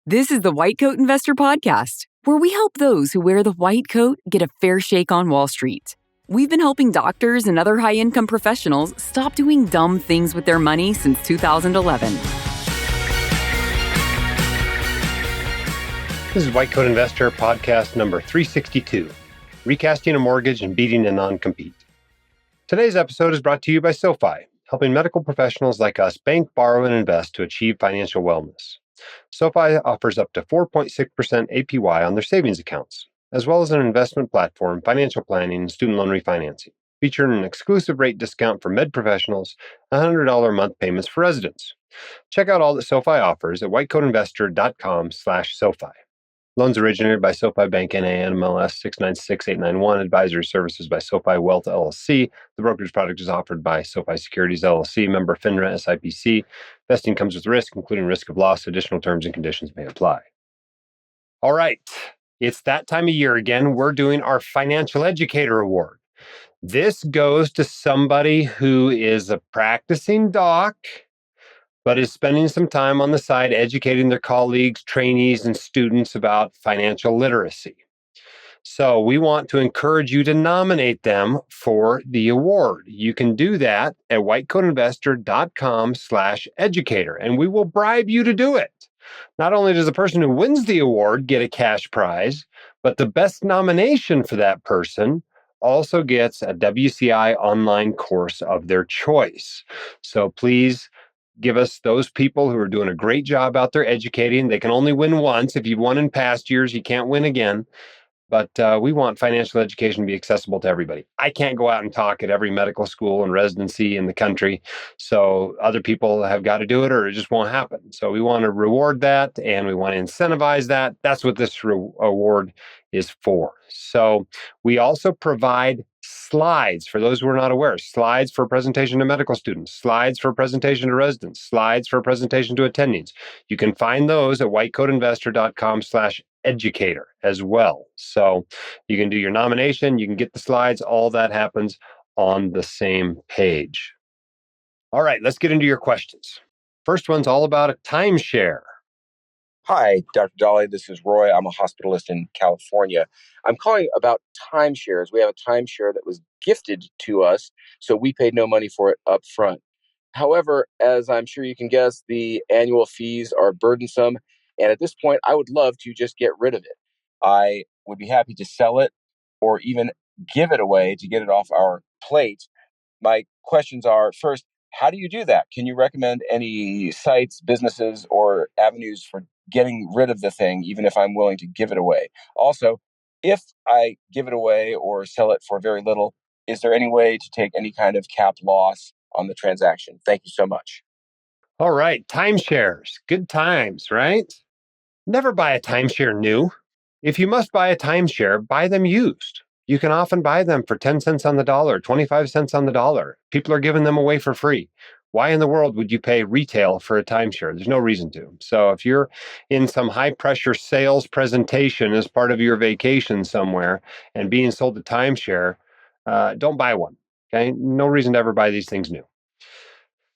This is the White Coat Investor Podcast, where we help those who wear the white coat get a fair shake on Wall Street. We've been helping doctors and other high-income professionals stop doing dumb things with their money since 2011. This is White Coat Investor Podcast number 362, Recasting a Mortgage and Beating a Non-Compete. Today's episode is brought to you by SoFi, helping medical professionals like us bank, borrow, and invest to achieve financial wellness. SoFi offers up to 4.6% APY on their savings accounts, as well as an investment platform, financial planning, and student loan refinancing, featuring an exclusive rate discount for med professionals, $100 a month payments for residents. Check out all that SoFi offers at whitecoatinvestor.com/SoFi. Loans originated by SoFi Bank, NMLS 696891. Advisory services by SoFi Wealth LLC. The brokerage product is offered by SoFi Securities LLC, member FINRA, SIPC. Investing comes with risk, including risk of loss. Additional terms and conditions may apply. All right, it's that time of year again. We're doing our Financial Educator Award. This goes to somebody who is a practicing doc, but is spending some time on the side educating their colleagues, trainees, and students about financial literacy. So we want to encourage you to nominate them for the award. You can do that at whitecoatinvestor.com/educator, and we will bribe you to do it. Not only does the person who wins the award get a cash prize, but the best nomination for that person also gets a WCI online course of their choice. So please give us those people who are doing a great job out there educating. They can only win once. If you've won in past years, you can't win again. But we want financial education to be accessible to everybody. I can't go out and talk at every medical school and residency in the country. So other people have got to do it or it just won't happen. So we want to reward that and we want to incentivize that. That's what this award is for. So we also provide slides for those who are not aware, slides for presentation to medical students, slides for presentation to residents, slides for presentation to attendings. You can find those at whitecoatinvestor.com/educator as well. So you can do your nomination, you can get the slides, all that happens on the same page. All right, let's get into your questions. First one's all about a timeshare. Hi, Dr. Dahle. This is Roy. I'm a hospitalist in California. I'm calling about timeshares. We have a timeshare that was gifted to us, so we paid no money for it up front. However, as I'm sure you can guess, the annual fees are burdensome. And at this point, I would love to just get rid of it. I would be happy to sell it or even give it away to get it off our plate. My questions are, first, how do you do that? Can you recommend any sites, businesses, or avenues for getting rid of the thing, even if I'm willing to give it away? Also, if I give it away or sell it for very little, is there any way to take any kind of cap loss on the transaction? Thank you so much. All right, timeshares, good times, right? Never buy a timeshare new. If you must buy a timeshare, buy them used. You can often buy them for 10 cents on the dollar, 25 cents on the dollar. People are giving them away for free. Why in the world would you pay retail for a timeshare? There's no reason to. So if you're in some high pressure sales presentation as part of your vacation somewhere and being sold a timeshare, don't buy one. Okay, no reason to ever buy these things new.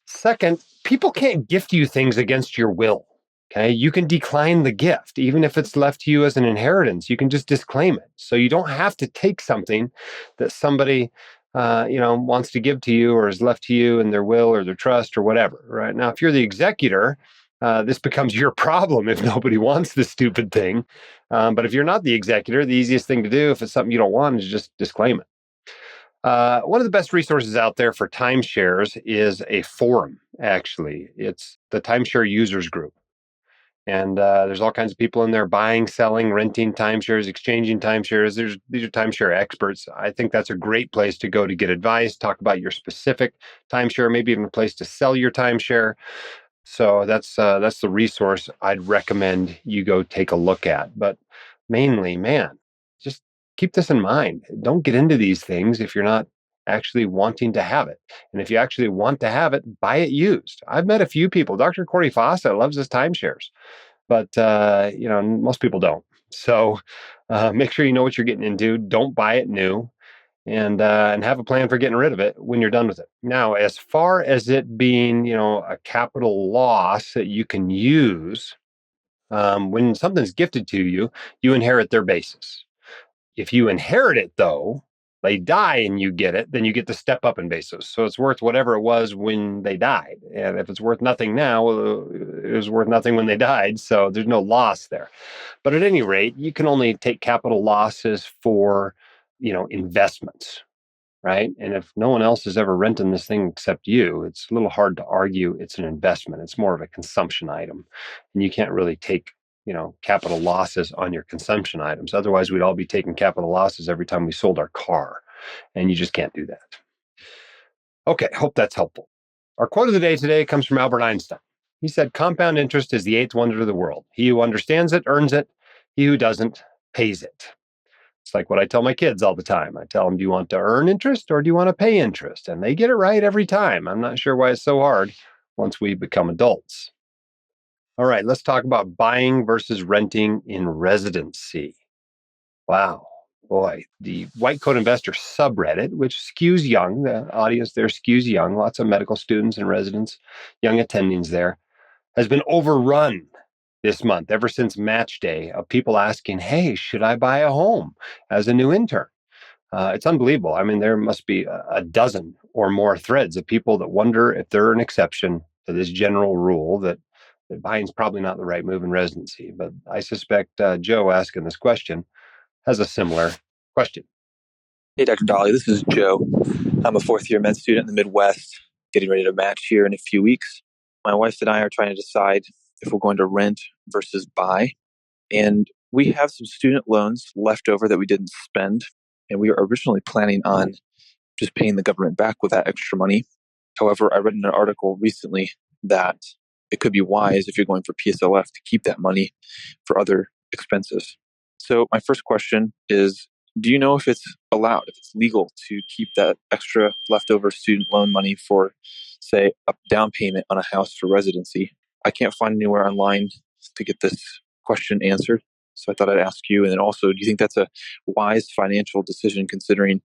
Second, people can't gift you things against your will. Okay, you can decline the gift, even if it's left to you as an inheritance. You can just disclaim it. So you don't have to take something that somebody wants to give to you or is left to you in their will or their trust or whatever. Right now, if you're the executor, this becomes your problem if nobody wants this stupid thing. But if you're not the executor, the easiest thing to do if it's something you don't want is just disclaim it. One of the best resources out there for timeshares is a forum, actually. It's the Timeshare Users Group. And there's all kinds of people in there buying, selling, renting timeshares, exchanging timeshares. These are timeshare experts. I think that's a great place to go to get advice, talk about your specific timeshare, maybe even a place to sell your timeshare. So that's the resource I'd recommend you go take a look at. But mainly, man, just keep this in mind. Don't get into these things if you're not actually wanting to have it. And if you actually want to have it, buy it used. I've met a few people. Dr. Corey Fawcett loves his timeshares, but most people don't. So make sure you know what you're getting into. Don't buy it new, and have a plan for getting rid of it when you're done with it. Now, as far as it being, a capital loss that you can use, When something's gifted to you, you inherit their basis. If you inherit it, though, they die and you get it, then you get to step up in basis. So it's worth whatever it was when they died. And if it's worth nothing now, well, it was worth nothing when they died. So there's no loss there. But at any rate, you can only take capital losses for, investments, right? And if no one else is ever renting this thing except you, it's a little hard to argue it's an investment. It's more of a consumption item. And you can't really take, capital losses on your consumption items. Otherwise, we'd all be taking capital losses every time we sold our car. And you just can't do that. Okay, hope that's helpful. Our quote of the day today comes from Albert Einstein. He said, "Compound interest is the eighth wonder of the world. He who understands it earns it. He who doesn't pays it." It's like what I tell my kids all the time. I tell them, do you want to earn interest or do you want to pay interest? And they get it right every time. I'm not sure why it's so hard once we become adults. All right, let's talk about buying versus renting in residency. Wow. Boy, the white coat investor subreddit, which skews young, the audience there skews young, lots of medical students and residents, young attendings there, has been overrun this month, ever since match day, of people asking, hey, should I buy a home as a new intern? It's unbelievable. I mean, there must be a dozen or more threads of people that wonder if they're an exception to this general rule that buying's probably not the right move in residency. But I suspect Joe asking this question has a similar question. Hey, Dr. Dahle, this is Joe. I'm a fourth-year med student in the Midwest, getting ready to match here in a few weeks. My wife and I are trying to decide if we're going to rent versus buy. And we have some student loans left over that we didn't spend. And we were originally planning on just paying the government back with that extra money. However, I read in an article recently that it could be wise if you're going for PSLF to keep that money for other expenses. So my first question is, do you know if it's allowed, if it's legal to keep that extra leftover student loan money for, say, a down payment on a house for residency? I can't find anywhere online to get this question answered. So I thought I'd ask you. And then also, do you think that's a wise financial decision considering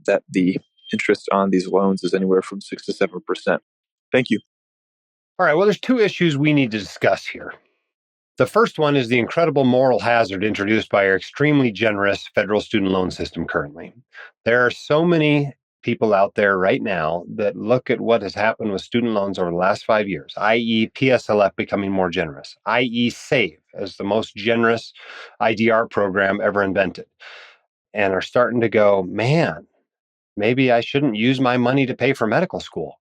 that the interest on these loans is anywhere from 6 to 7%? Thank you. All right, well, there's two issues we need to discuss here. The first one is the incredible moral hazard introduced by our extremely generous federal student loan system currently. There are so many people out there right now that look at what has happened with student loans over the last 5 years, i.e. PSLF becoming more generous, i.e. SAVE as the most generous IDR program ever invented, and are starting to go, man, maybe I shouldn't use my money to pay for medical school.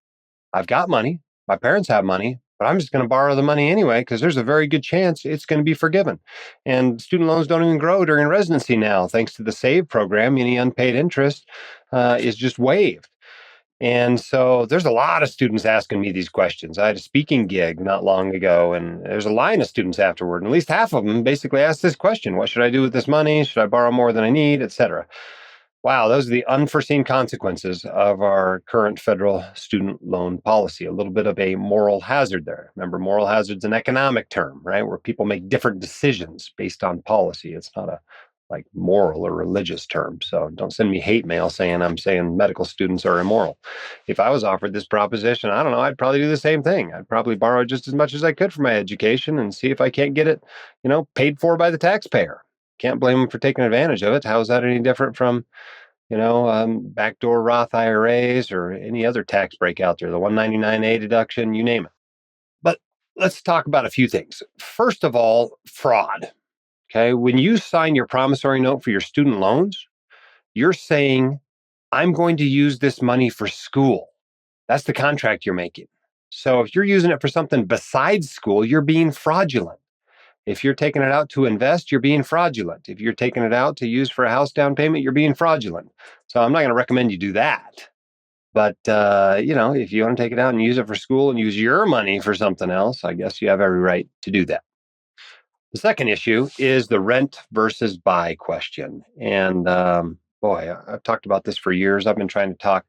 I've got money. My parents have money, but I'm just going to borrow the money anyway because there's a very good chance it's going to be forgiven. And student loans don't even grow during residency now, thanks to the SAVE program. Any unpaid interest is just waived. And so there's a lot of students asking me these questions. I had a speaking gig not long ago, and there's a line of students afterward. And at least half of them basically asked this question: what should I do with this money? Should I borrow more than I need, et cetera? Wow, those are the unforeseen consequences of our current federal student loan policy. A little bit of a moral hazard there. Remember, moral hazard's an economic term, right? Where people make different decisions based on policy. It's not a moral or religious term. So don't send me hate mail saying I'm saying medical students are immoral. If I was offered this proposition, I don't know, I'd probably do the same thing. I'd probably borrow just as much as I could for my education and see if I can't get it, paid for by the taxpayer. Can't blame them for taking advantage of it. How is that any different from, backdoor Roth IRAs or any other tax break out there, the 199A deduction, you name it. But let's talk about a few things. First of all, fraud. Okay. When you sign your promissory note for your student loans, you're saying, I'm going to use this money for school. That's the contract you're making. So if you're using it for something besides school, you're being fraudulent. If you're taking it out to invest, you're being fraudulent. If you're taking it out to use for a house down payment, you're being fraudulent. So I'm not going to recommend you do that. But, if you want to take it out and use it for school and use your money for something else, I guess you have every right to do that. The second issue is the rent versus buy question. And I've talked about this for years. I've been trying to talk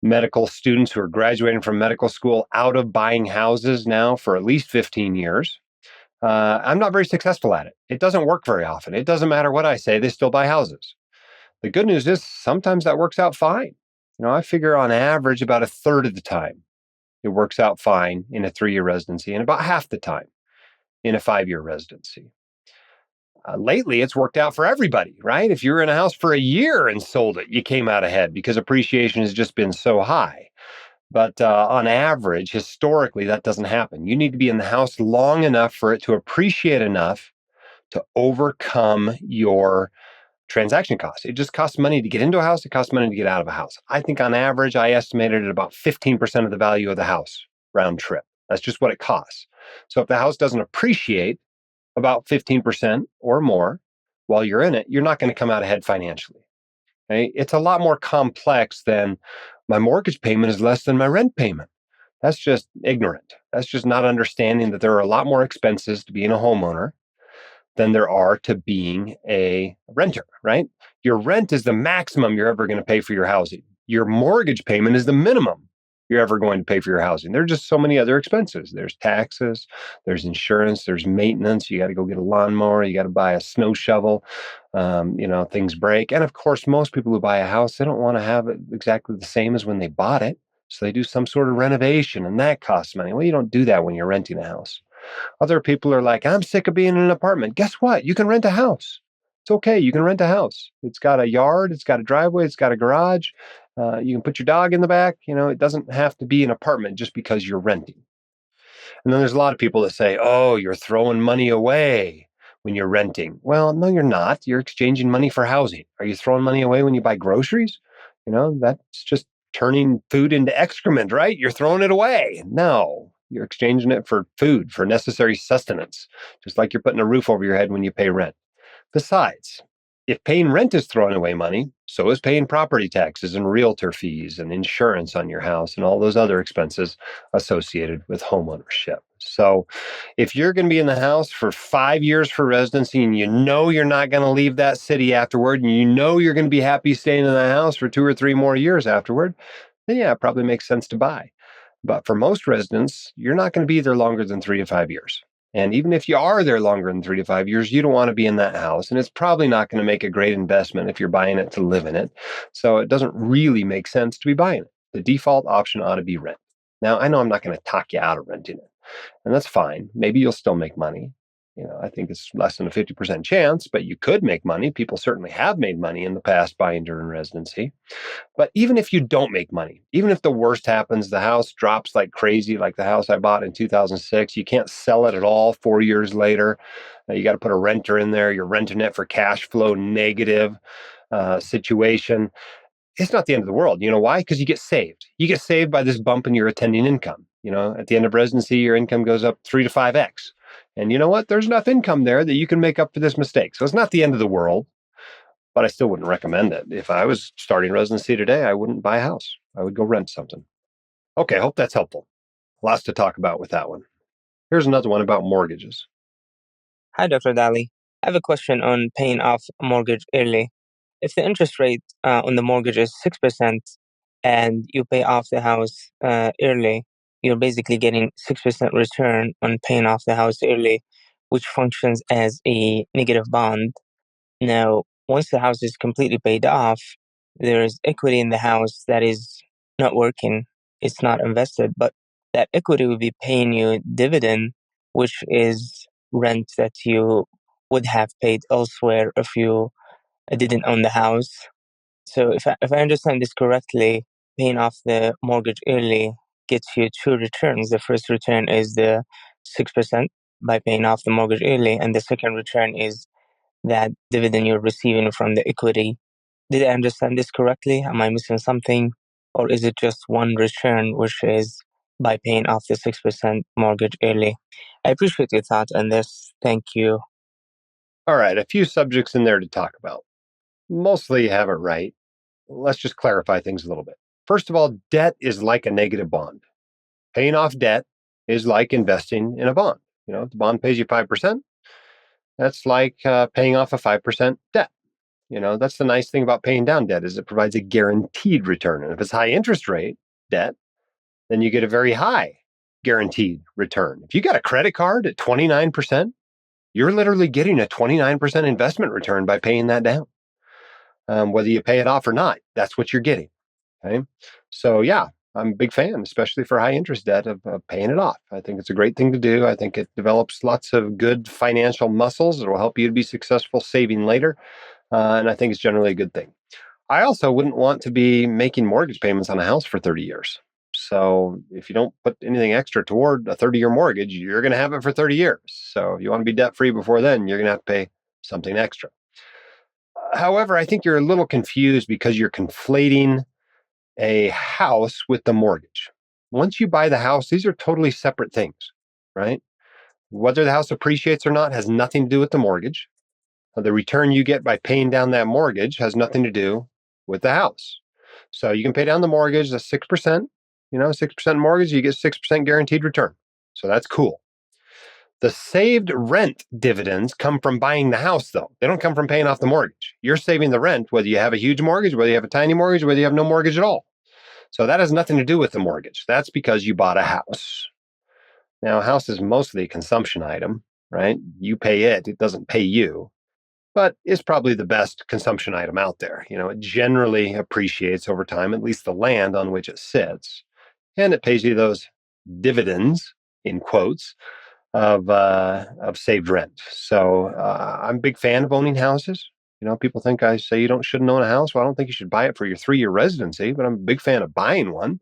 medical students who are graduating from medical school out of buying houses now for at least 15 years. I'm not very successful at it. It doesn't work very often. It doesn't matter what I say, they still buy houses. The good news is sometimes that works out fine. I figure on average about a third of the time it works out fine in a 3-year residency, and about half the time in a 5-year residency. Lately, it's worked out for everybody, right? If you were in a house for a year and sold it, you came out ahead because appreciation has just been so high. But on average, historically, that doesn't happen. You need to be in the house long enough for it to appreciate enough to overcome your transaction costs. It just costs money to get into a house. It costs money to get out of a house. I think on average, I estimated at about 15% of the value of the house round trip. That's just what it costs. So if the house doesn't appreciate about 15% or more while you're in it, you're not going to come out ahead financially. Okay? It's a lot more complex than my mortgage payment is less than my rent payment. That's just ignorant. That's just not understanding that there are a lot more expenses to being a homeowner than there are to being a renter, right? Your rent is the maximum you're ever going to pay for your housing. Your mortgage payment is the minimum you're ever going to pay for your housing. There are just so many other expenses. There's taxes, there's insurance, there's maintenance. You got to go get a lawnmower, you got to buy a snow shovel. Things break. And of course, most people who buy a house, they don't want to have it exactly the same as when they bought it. So they do some sort of renovation and that costs money. Well, you don't do that when you're renting a house. Other people are like, I'm sick of being in an apartment. Guess what? You can rent a house. It's okay. You can rent a house. It's got a yard. It's got a driveway. It's got a garage. You can put your dog in the back. It doesn't have to be an apartment just because you're renting. And then there's a lot of people that say, oh, you're throwing money away when you're renting. Well, no, you're not. You're exchanging money for housing. Are you throwing money away when you buy groceries? That's just turning food into excrement, right? You're throwing it away. No. You're exchanging it for food, for necessary sustenance, just like you're putting a roof over your head when you pay rent. Besides, if paying rent is throwing away money, so is paying property taxes and realtor fees and insurance on your house and all those other expenses associated with homeownership. So if you're going to be in the house for 5 years for residency and you know you're not going to leave that city afterward and you know you're going to be happy staying in the house for 2 or 3 more years afterward, then yeah, it probably makes sense to buy. But for most residents, you're not going to be there longer than 3 to 5 years. And even if you are there longer than 3 to 5 years, you don't want to be in that house. And it's probably not going to make a great investment if you're buying it to live in it. So it doesn't really make sense to be buying it. The default option ought to be rent. Now, I know I'm not going to talk you out of renting it. And that's fine. Maybe you'll still make money. I think it's less than a 50% chance, but you could make money. People certainly have made money in the past buying during residency. But even if you don't make money, even if the worst happens, the house drops like crazy, like the house I bought in 2006, you can't sell it at all 4 years later. You got to put a renter in there. You're renting it for cash flow negative situation. It's not the end of the world. You know why? Because you get saved. You get saved by this bump in your attending income. At the end of residency, your income goes up 3 to 5x. And you know what? There's enough income there that you can make up for this mistake. So it's not the end of the world, but I still wouldn't recommend it. If I was starting residency today, I wouldn't buy a house. I would go rent something. Okay, I hope that's helpful. Lots to talk about with that one. Here's another one about mortgages. Hi, Dr. Dahle. I have a question on paying off a mortgage early. If the interest rate on the mortgage is 6% and you pay off the house early, you're basically getting 6% return on paying off the house early, which functions as a negative bond. Now, once the house is completely paid off, there is equity in the house that is not working. It's not invested, but that equity will be paying you dividend, which is rent that you would have paid elsewhere if you didn't own the house. So if I understand this correctly, paying off the mortgage early gets you 2 returns. The first return is the 6% by paying off the mortgage early, and the second return is that dividend you're receiving from the equity. Did I understand this correctly? Am I missing something? Or is it just one return, which is by paying off the 6% mortgage early? I appreciate your thoughts on this. Thank you. All right, a few subjects in there to talk about. Mostly you have it right. Let's just clarify things a little bit. First of all, debt is like a negative bond. Paying off debt is like investing in a bond. If the bond pays you 5%, that's like paying off a 5% debt. That's the nice thing about paying down debt is it provides a guaranteed return. And if it's high interest rate debt, then you get a very high guaranteed return. If you got a credit card at 29%, you're literally getting a 29% investment return by paying that down. Whether you pay it off or not, that's what you're getting. Okay. So yeah, I'm a big fan, especially for high interest debt, of paying it off. I think it's a great thing to do. I think it develops lots of good financial muscles. It will help you to be successful saving later. And I think it's generally a good thing. I also wouldn't want to be making mortgage payments on a house for 30 years. So if you don't put anything extra toward a 30-year mortgage, you're going to have it for 30 years. So if you want to be debt free before then, you're going to have to pay something extra. However, I think you're a little confused because you're conflating a house with the mortgage. Once you buy the house, these are totally separate things, right? Whether the house appreciates or not has nothing to do with the mortgage. The return you get by paying down that mortgage has nothing to do with the house. So you can pay down the mortgage, that's 6%, 6% mortgage, you get 6% guaranteed return. So that's cool. The saved rent dividends come from buying the house, though. They don't come from paying off the mortgage. You're saving the rent, whether you have a huge mortgage, whether you have a tiny mortgage, whether you have no mortgage at all. So that has nothing to do with the mortgage. That's because you bought a house. Now, a house is mostly a consumption item, right? You pay it, it doesn't pay you, but it's probably the best consumption item out there. It generally appreciates over time, at least the land on which it sits, and it pays you those dividends, in quotes, of saved rent. So I'm a big fan of owning houses. People think I say you shouldn't own a house. Well, I don't think you should buy it for your 3-year residency, but I'm a big fan of buying one,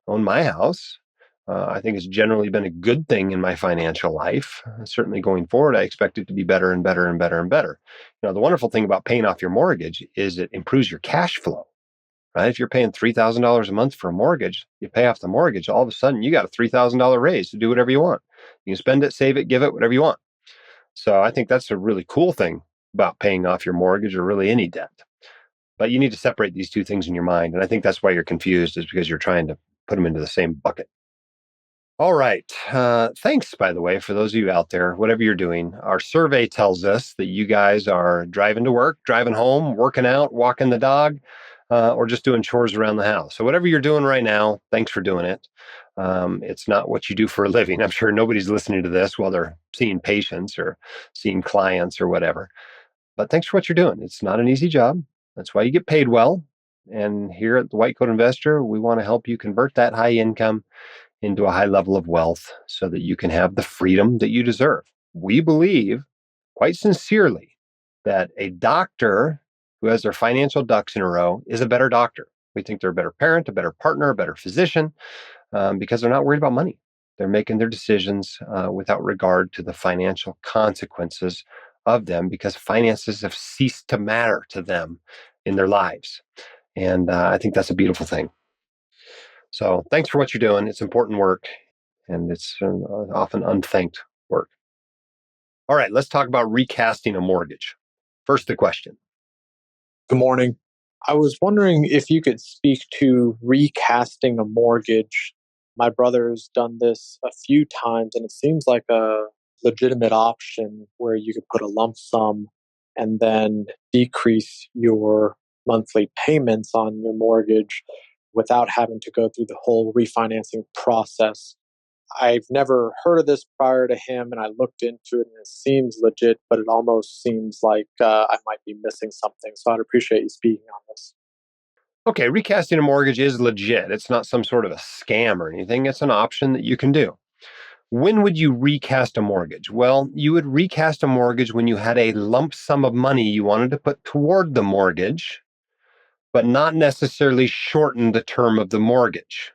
own my house. I think it's generally been a good thing in my financial life. Certainly going forward, I expect it to be better and better and better and better. The wonderful thing about paying off your mortgage is it improves your cash flow, right? If you're paying $3,000 a month for a mortgage, you pay off the mortgage, all of a sudden you got a $3,000 raise to do whatever you want. You can spend it, save it, give it, whatever you want. So I think that's a really cool thing about paying off your mortgage or really any debt. But you need to separate these two things in your mind. And I think that's why you're confused, is because you're trying to put them into the same bucket. All right. Thanks, by the way, for those of you out there, whatever you're doing. Our survey tells us that you guys are driving to work, driving home, working out, walking the dog, or just doing chores around the house. So whatever you're doing right now, thanks for doing it. It's not what you do for a living. I'm sure nobody's listening to this while they're seeing patients or seeing clients or whatever. But thanks for what you're doing. It's not an easy job. That's why you get paid well. And here at the White Coat Investor, we want to help you convert that high income into a high level of wealth so that you can have the freedom that you deserve. We believe quite sincerely that a doctor who has their financial ducks in a row is a better doctor. We think they're a better parent, a better partner, a better physician, because they're not worried about money. They're making their decisions without regard to the financial consequences of them, because finances have ceased to matter to them in their lives. And I think that's a beautiful thing. So thanks for what you're doing. It's important work, and it's often unthanked work. All right, let's talk about recasting a mortgage. First, the question. Good morning. I was wondering if you could speak to recasting a mortgage. My brother's done this a few times, and it seems like a legitimate option where you could put a lump sum and then decrease your monthly payments on your mortgage without having to go through the whole refinancing process. I've never heard of this prior to him, and I looked into it, and it seems legit, but it almost seems like I might be missing something. So I'd appreciate you speaking on this. Okay, recasting a mortgage is legit. It's not some sort of a scam or anything. It's an option that you can do. When would you recast a mortgage? Well, you would recast a mortgage when you had a lump sum of money you wanted to put toward the mortgage, but not necessarily shorten the term of the mortgage.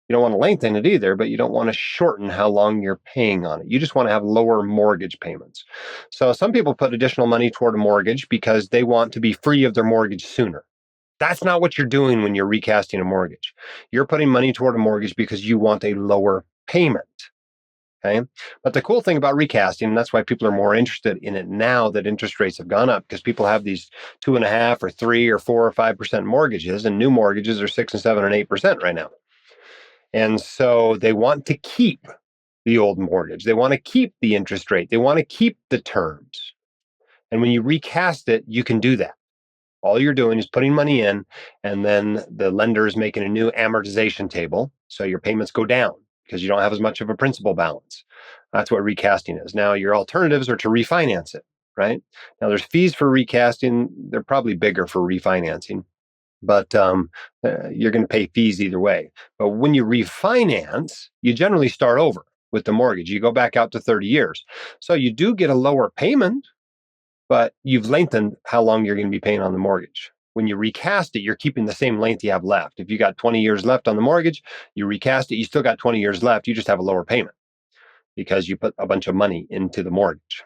You don't want to lengthen it either, but you don't want to shorten how long you're paying on it. You just want to have lower mortgage payments. So some people put additional money toward a mortgage because they want to be free of their mortgage sooner. That's not what you're doing when you're recasting a mortgage. You're putting money toward a mortgage because you want a lower payment. Okay. But the cool thing about recasting, and that's why people are more interested in it now that interest rates have gone up, because people have these 2.5% or 3% or 4% or 5% mortgages, and new mortgages are 6% and 7% and 8% right now. And so they want to keep the old mortgage. They want to keep the interest rate. They want to keep the terms. And when you recast it, you can do that. All you're doing is putting money in, and then the lender is making a new amortization table. So your payments go down because you don't have as much of a principal balance. That's what recasting is. Now, your alternatives are to refinance it, right? Now, there's fees for recasting. They're probably bigger for refinancing. but you're going to pay fees either way. But when you refinance, you generally start over with the mortgage. You go back out to 30 years. So you do get a lower payment, but you've lengthened how long you're going to be paying on the mortgage. When you recast it, you're keeping the same length you have left. If you got 20 years left on the mortgage, you recast it, you still got 20 years left. You just have a lower payment because you put a bunch of money into the mortgage.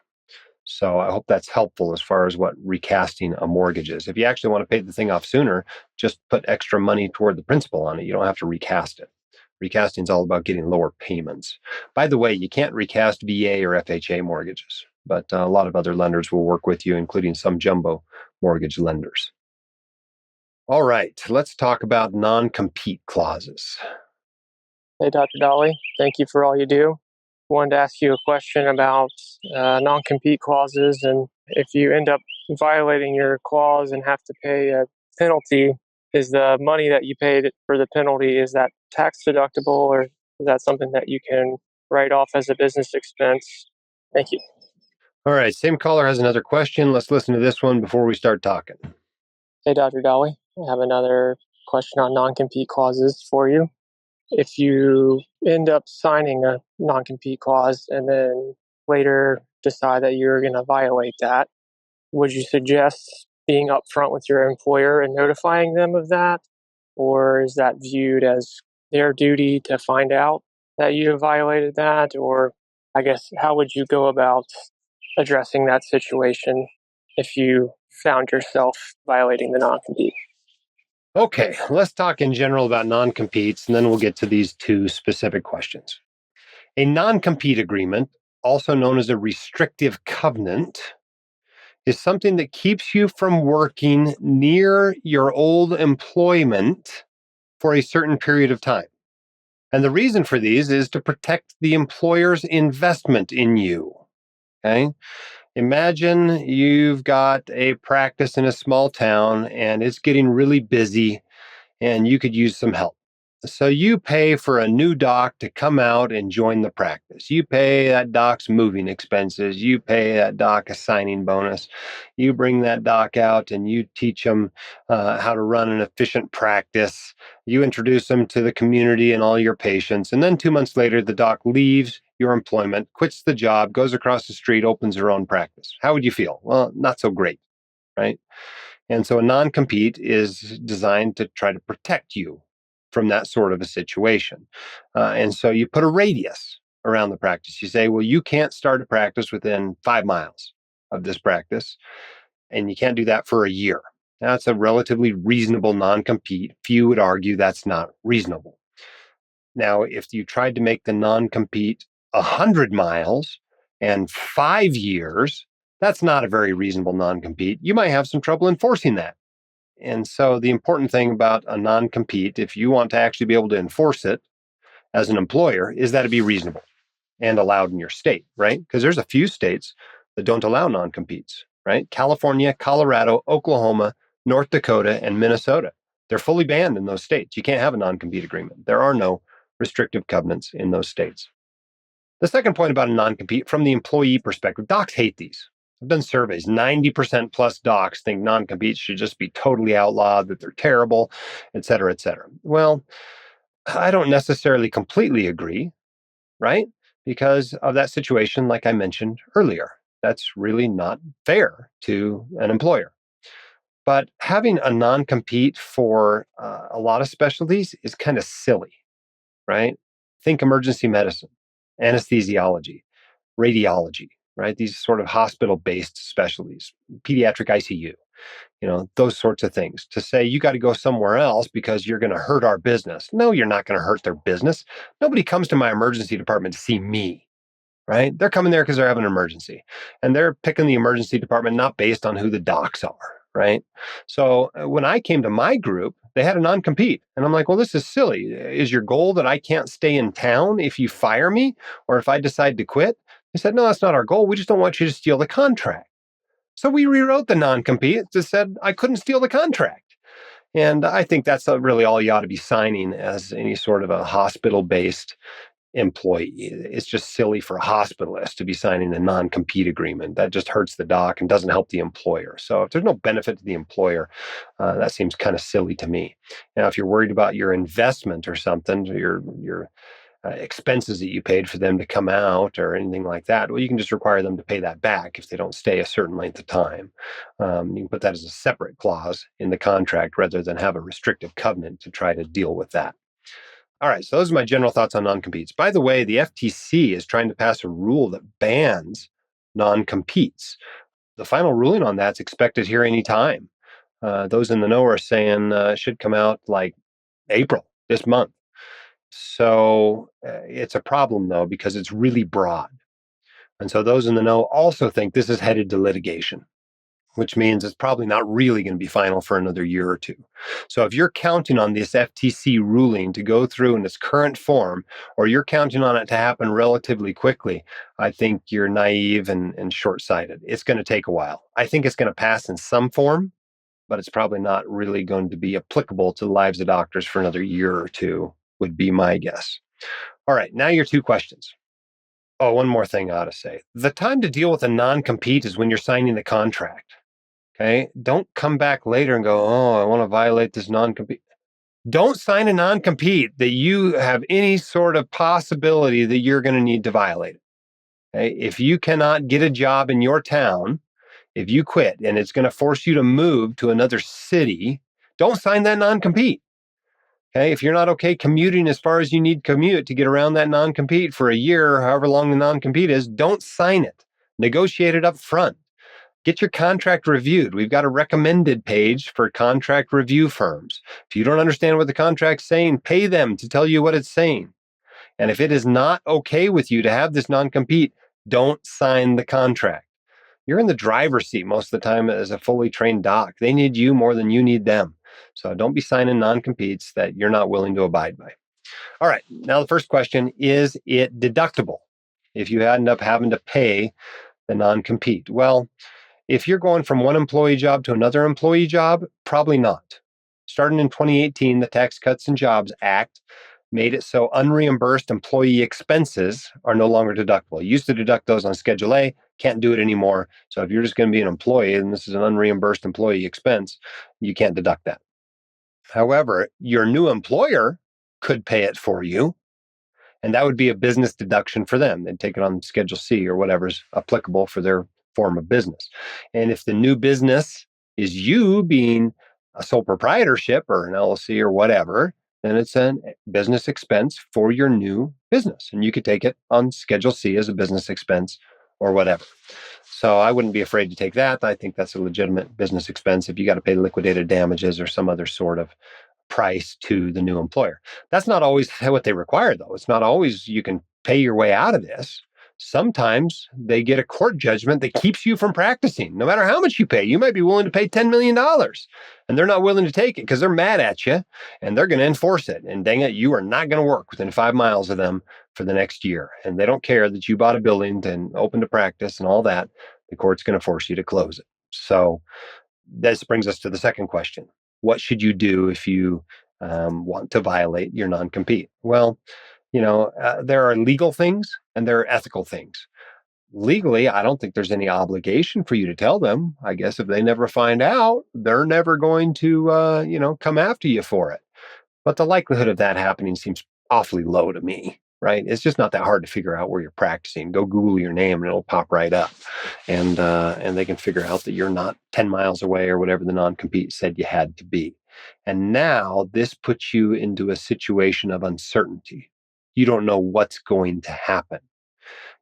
So I hope that's helpful as far as what recasting a mortgage is. If you actually want to pay the thing off sooner, just put extra money toward the principal on it. You don't have to recast it. Recasting is all about getting lower payments. By the way, you can't recast VA or FHA mortgages, but a lot of other lenders will work with you, including some jumbo mortgage lenders. All right, let's talk about non-compete clauses. Hey, Dr. Dahle, thank you for all you do. Wanted to ask you a question about non-compete clauses, and if you end up violating your clause and have to pay a penalty, is the money that you paid for the penalty, is that tax deductible, or is that something that you can write off as a business expense? Thank you. All right, same caller has another question. Let's listen to this one before we start talking. Hey, Dr. Dahle, I have another question on non-compete clauses for you. If you end up signing a non-compete clause and then later decide that you're going to violate that, would you suggest being upfront with your employer and notifying them of that? Or is that viewed as their duty to find out that you have violated that? Or I guess, how would you go about addressing that situation if you found yourself violating the non-compete? Okay, let's talk in general about non-competes, and then we'll get to these two specific questions. A non-compete agreement, also known as a restrictive covenant, is something that keeps you from working near your old employment for a certain period of time. And the reason for these is to protect the employer's investment in you. Okay? Imagine you've got a practice in a small town and it's getting really busy and you could use some help. So you pay for a new doc to come out and join the practice. You pay that doc's moving expenses. You pay that doc a signing bonus. You bring that doc out and you teach them how to run an efficient practice. You introduce them to the community and all your patients. And then 2 months later, the doc leaves your employment, quits the job, goes across the street, opens her own practice. How would you feel? Well, not so great, right? And so a non-compete is designed to try to protect you from that sort of a situation. And so you put a radius around the practice. You say, well, you can't start a practice within 5 miles of this practice, and you can't do that for a year. That's a relatively reasonable non-compete. Few would argue that's not reasonable. Now, if you tried to make the non-compete 100 miles and 5 years, that's not a very reasonable non-compete. You might have some trouble enforcing that. And so the important thing about a non-compete, if you want to actually be able to enforce it as an employer, is that it be reasonable and allowed in your state, right? Because there's a few states that don't allow non-competes, right? California, Colorado, Oklahoma, North Dakota, and Minnesota. They're fully banned in those states. You can't have a non-compete agreement. There are no restrictive covenants in those states. The second point about a non-compete from the employee perspective, docs hate these. I've done surveys. 90% plus docs think non-competes should just be totally outlawed, that they're terrible, et cetera, et cetera. Well, I don't necessarily completely agree, right? Because of that situation, like I mentioned earlier. That's really not fair to an employer. But having a non-compete for a lot of specialties is kind of silly, right? Think emergency medicine, anesthesiology, radiology, right? These sort of hospital-based specialties, pediatric ICU, those sorts of things. To say you got to go somewhere else because you're going to hurt our business. No, you're not going to hurt their business. Nobody comes to my emergency department to see me, right? They're coming there because they're having an emergency. And they're picking the emergency department not based on who the docs are, right? So when I came to my group, they had a non-compete. And I'm like, well, this is silly. Is your goal that I can't stay in town if you fire me or if I decide to quit? They said, no, that's not our goal. We just don't want you to steal the contract. So we rewrote the non-compete. It just said I couldn't steal the contract. And I think that's really all you ought to be signing as any sort of a hospital-based employee. It's just silly for a hospitalist to be signing a non-compete agreement. That just hurts the doc and doesn't help the employer. So if there's no benefit to the employer, that seems kind of silly to me. Now, if you're worried about your investment or something, your expenses that you paid for them to come out or anything like that, well, you can just require them to pay that back if they don't stay a certain length of time. You can put that as a separate clause in the contract rather than have a restrictive covenant to try to deal with that. All right, so those are my general thoughts on non-competes. By the way, the FTC is trying to pass a rule that bans non-competes. The final ruling on that's expected here any time. Those in the know are saying it should come out like April, this month. So it's a problem, though, because it's really broad. And so those in the know also think this is headed to litigation, which means it's probably not really going to be final for another year or two. So if you're counting on this FTC ruling to go through in its current form, or you're counting on it to happen relatively quickly, I think you're naive and short-sighted. It's going to take a while. I think it's going to pass in some form, but it's probably not really going to be applicable to the lives of doctors for another year or two, would be my guess. All right, now your two questions. Oh, one more thing I ought to say. The time to deal with a non-compete is when you're signing the contract. Okay, don't come back later and go, oh, I want to violate this non-compete. Don't sign a non-compete that you have any sort of possibility that you're going to need to violate it. Okay? If you cannot get a job in your town, if you quit and it's going to force you to move to another city, don't sign that non-compete. Okay, if you're not okay commuting as far as you need to commute to get around that non-compete for a year, or however long the non-compete is, don't sign it. Negotiate it up front. Get your contract reviewed. We've got a recommended page for contract review firms. If you don't understand what the contract's saying, pay them to tell you what it's saying. And if it is not okay with you to have this non-compete, don't sign the contract. You're in the driver's seat most of the time as a fully trained doc. They need you more than you need them. So don't be signing non-competes that you're not willing to abide by. All right. Now, the first question, is it deductible if you end up having to pay the non-compete? Well, if you're going from one employee job to another employee job, probably not. Starting in 2018, the Tax Cuts and Jobs Act made it so unreimbursed employee expenses are no longer deductible. You used to deduct those on Schedule A, can't do it anymore. So if you're just going to be an employee and this is an unreimbursed employee expense, you can't deduct that. However, your new employer could pay it for you, and that would be a business deduction for them. They'd take it on Schedule C or whatever's applicable for their form of business. And if the new business is you being a sole proprietorship or an LLC or whatever, then it's a business expense for your new business. And you could take it on Schedule C as a business expense or whatever. So I wouldn't be afraid to take that. I think that's a legitimate business expense if you got to pay liquidated damages or some other sort of price to the new employer. That's not always what they require, though. It's not always you can pay your way out of this. Sometimes they get a court judgment that keeps you from practicing. No matter how much you pay, you might be willing to pay $10 million and they're not willing to take it because they're mad at you and they're going to enforce it. And dang it, you are not going to work within 5 miles of them for the next year. And they don't care that you bought a building and opened a practice and all that. The court's going to force you to close it. So this brings us to the second question. What should you do if you want to violate your non-compete? Well, there are legal things and there are ethical things. Legally, I don't think there's any obligation for you to tell them. I guess if they never find out, they're never going to, come after you for it. But the likelihood of that happening seems awfully low to me, right? It's just not that hard to figure out where you're practicing. Go Google your name and it'll pop right up. And they can figure out that you're not 10 miles away or whatever the non-compete said you had to be. And now this puts you into a situation of uncertainty. You don't know what's going to happen.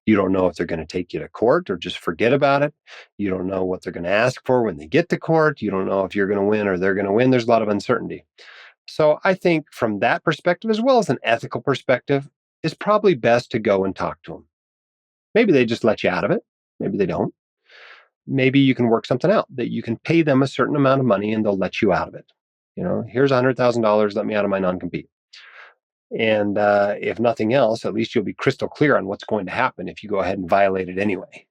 You don't know if they're going to take you to court or just forget about it. You don't know what they're going to ask for when they get to court. You don't know if you're going to win or they're going to win. There's a lot of uncertainty. So I think from that perspective, as well as an ethical perspective, it's probably best to go and talk to them. Maybe they just let you out of it. Maybe they don't. Maybe you can work something out that you can pay them a certain amount of money and they'll let you out of it. Here's $100,000, let me out of my non-compete. And if nothing else, at least you'll be crystal clear on what's going to happen if you go ahead and violate it anyway.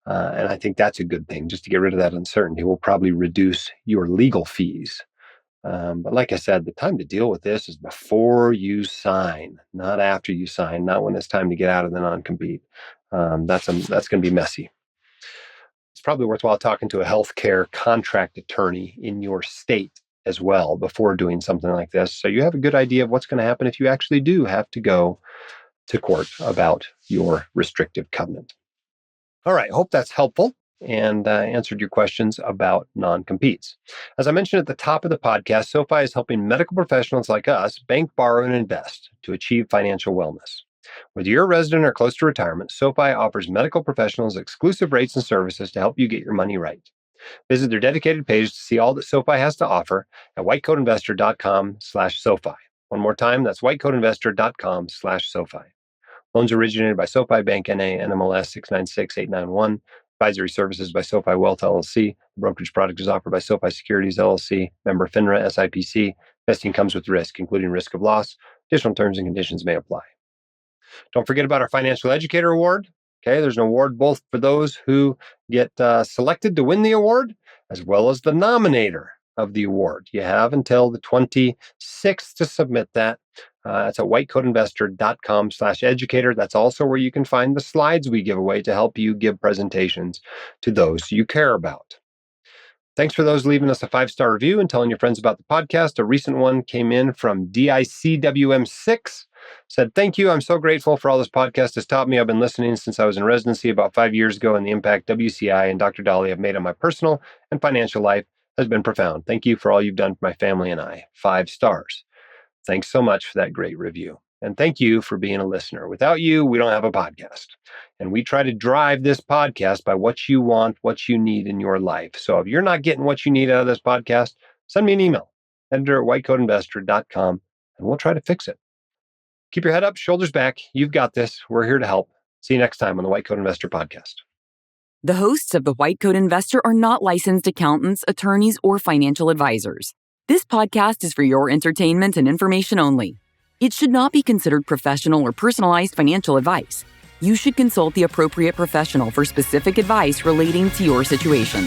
And I think that's a good thing. Just to get rid of that uncertainty will probably reduce your legal fees But like I said, the time to deal with this is before you sign, not after you sign, not when it's time to get out of the non-compete. That's going to be messy. It's probably worthwhile talking to a healthcare contract attorney in your state as well before doing something like this, so you have a good idea of what's going to happen if you actually do have to go to court about your restrictive covenant. All right, hope that's helpful and answered your questions about non-competes. As I mentioned at the top of the podcast, SoFi is helping medical professionals like us bank, borrow, and invest to achieve financial wellness. Whether you're a resident or close to retirement, SoFi offers medical professionals exclusive rates and services to help you get your money right. Visit their dedicated page to see all that SoFi has to offer at whitecoatinvestor.com/SoFi. One more time, that's whitecoatinvestor.com/SoFi. Loans originated by SoFi Bank, NA, NMLS 696891. Advisory services by SoFi Wealth LLC. The brokerage product is offered by SoFi Securities LLC. Member FINRA, SIPC. Investing comes with risk, including risk of loss. Additional terms and conditions may apply. Don't forget about our Financial Educator Award. Okay, there's an award both for those who get selected to win the award, as well as the nominator of the award. You have until the 26th to submit that. That's at whitecoatinvestor.com/educator. That's also where you can find the slides we give away to help you give presentations to those you care about. Thanks for those leaving us a 5-star review and telling your friends about the podcast. A recent one came in from DICWM6. Said, "Thank you. I'm so grateful for all this podcast has taught me. I've been listening since I was in residency about 5 years ago, and the impact WCI and Dr. Dahle have made on my personal and financial life has been profound. Thank you for all you've done for my family and I." 5 stars. Thanks so much for that great review. And thank you for being a listener. Without you, we don't have a podcast. And we try to drive this podcast by what you want, what you need in your life. So if you're not getting what you need out of this podcast, send me an email, editor@whitecoatinvestor.com, and we'll try to fix it. Keep your head up, shoulders back. You've got this. We're here to help. See you next time on the White Coat Investor Podcast. The hosts of the White Coat Investor are not licensed accountants, attorneys, or financial advisors. This podcast is for your entertainment and information only. It should not be considered professional or personalized financial advice. You should consult the appropriate professional for specific advice relating to your situation.